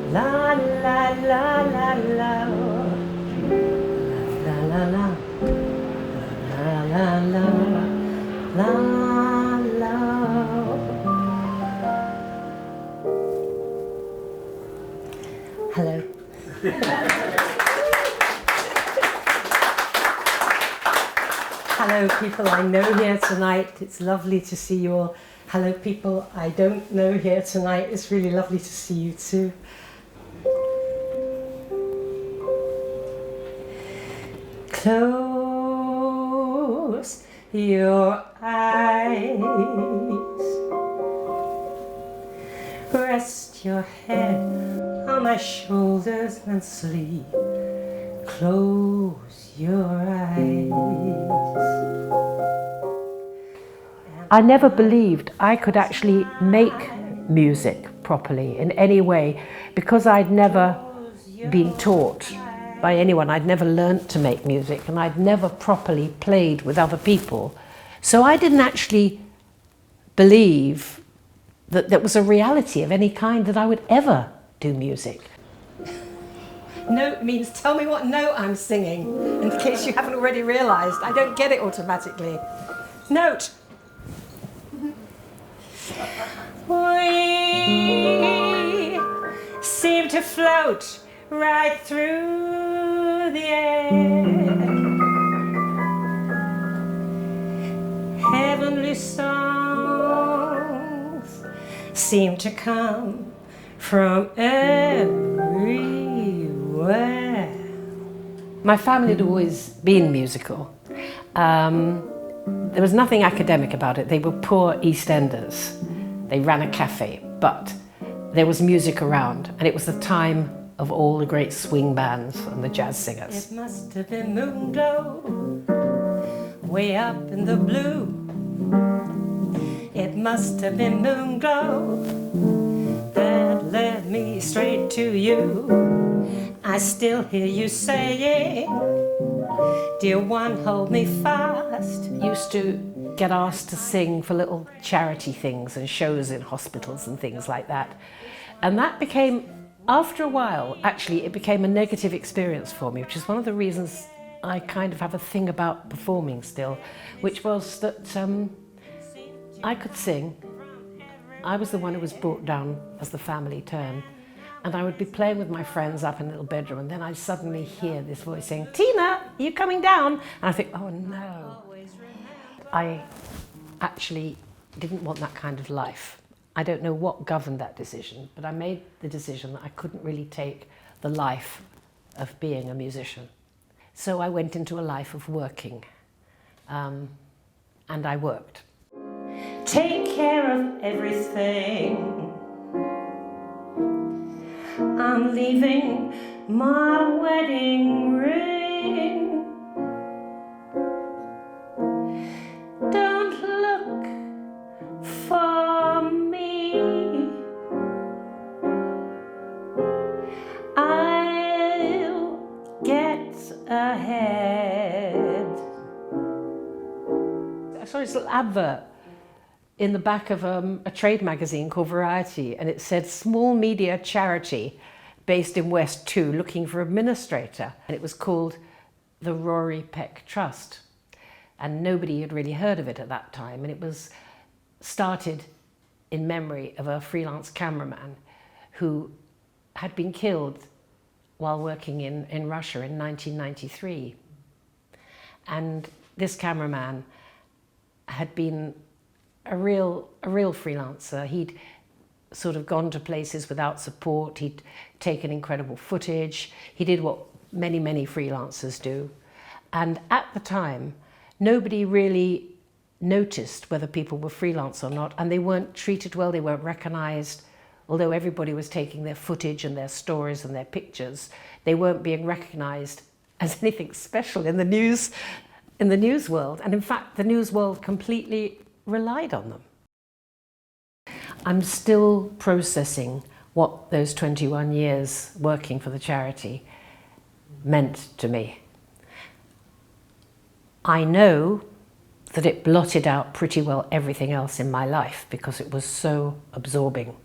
La la la la la. La la la. La la la. La la. Hello. Hello people I know here tonight, it's lovely to see you all. Hello people I don't know here tonight, it's really lovely to see you too. Close your eyes, rest your head on my shoulders and sleep. Close your eyes. I never believed I could actually make music properly in any way because I'd never been taught by anyone. I'd never learnt to make music and I'd never properly played with other people. So I didn't actually believe that there was a reality of any kind that I would ever do music. Note means tell me what note I'm singing, in case you haven't already realised. I don't get it automatically. Note. We seem to float right through the air. Heavenly songs seem to come from everywhere. My family had always been musical. There was nothing academic about it. They were poor East Enders. They ran a cafe, but there was music around, and it was the time of all the great swing bands and the jazz singers. It must have been moonglow, way up in the blue. It must have been moonglow that led me straight to you. I still hear you saying, dear one, hold me fast. Used to get asked to sing for little charity things and shows in hospitals and things like that. And that became, after a while, actually, it became a negative experience for me, which is one of the reasons I kind of have a thing about performing still, which was that I could sing. I was the one who was brought down as the family turn. And I would be playing with my friends up in a little bedroom, and then I'd suddenly hear this voice saying, Tina, are you coming down? And I think, oh no. I actually didn't want that kind of life. I don't know what governed that decision, but I made the decision that I couldn't really take the life of being a musician. So I went into a life of working, and I worked. Take care of everything. I'm leaving my wedding ring. Don't look for me. I'll get ahead. I saw this little advert in the back of a trade magazine called Variety, and it said small media charity based in West 2 looking for administrator, and it was called the Rory Peck Trust, and nobody had really heard of it at that time, and it was started in memory of a freelance cameraman who had been killed while working in Russia in 1993. And this cameraman had been a real freelancer. He'd sort of gone to places without support. He'd taken incredible footage. He did what many freelancers do. And at the time, nobody really noticed whether people were freelance or not, and they weren't treated well, they weren't recognized. Although everybody was taking their footage and their stories and their pictures, they weren't being recognized as anything special in the news world. And in fact, the news world completely relied on them. I'm still processing what those 21 years working for the charity meant to me. I know that it blotted out pretty well everything else in my life because it was so absorbing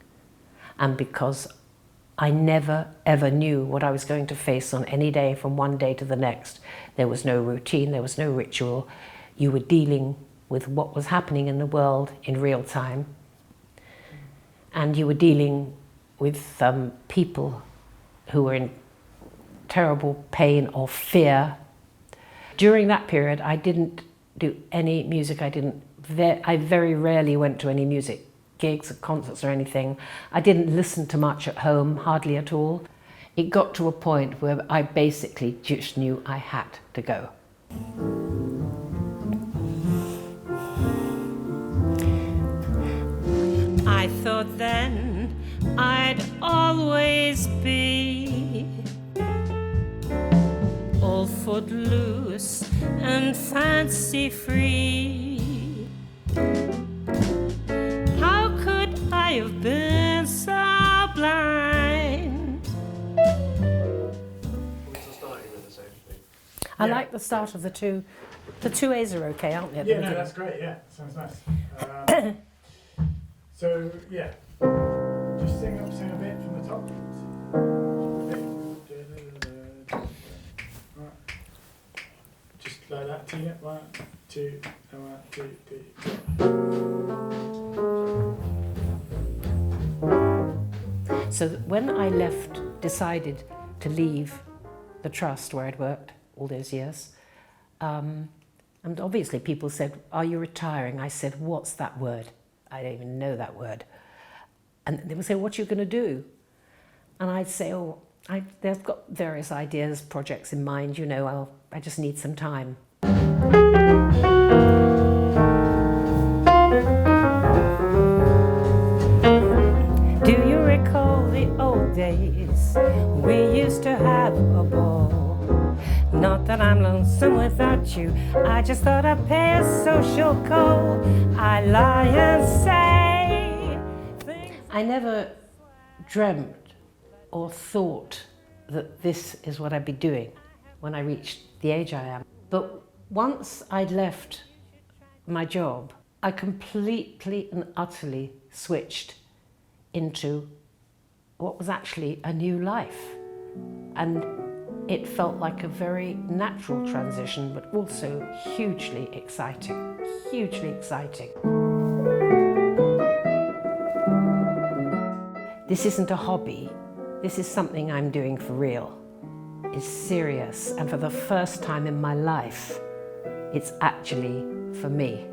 and because I never ever knew what I was going to face on any day from one day to the next. There was no routine, there was no ritual. You were dealing with what was happening in the world in real time. And you were dealing with people who were in terrible pain or fear. During that period, I didn't do any music. I very rarely went to any music gigs or concerts or anything. I didn't listen to much at home, hardly at all. It got to a point where I basically just knew I had to go. I thought then I'd always be all footloose and fancy free. How could I have been so blind? I like the start of the two. The two A's are okay, aren't they? Yeah, no, that's great. Yeah, sounds nice. So yeah, just sing a bit from the top. Right. Just like that, Tina. 1, 2, 1, 2, 3. So when I decided to leave the trust where I'd worked all those years, and obviously people said, "Are you retiring?" I said, "What's that word? I don't even know that word." And they would say, "What are you going to do?" And I'd say, "Oh, they've got various ideas, projects in mind, you know, I just need some time." Do you recall the old days? We used to have a ball. Not that I'm lonesome without you, I just thought I'd pay a social call. I lie and say things. I never dreamt or thought that this is what I'd be doing when I reached the age I am. But once I'd left my job, I completely and utterly switched into what was actually a new life. And it felt like a very natural transition, but also hugely exciting, hugely exciting. This isn't a hobby. This is something I'm doing for real. It's serious, and for the first time in my life, it's actually for me.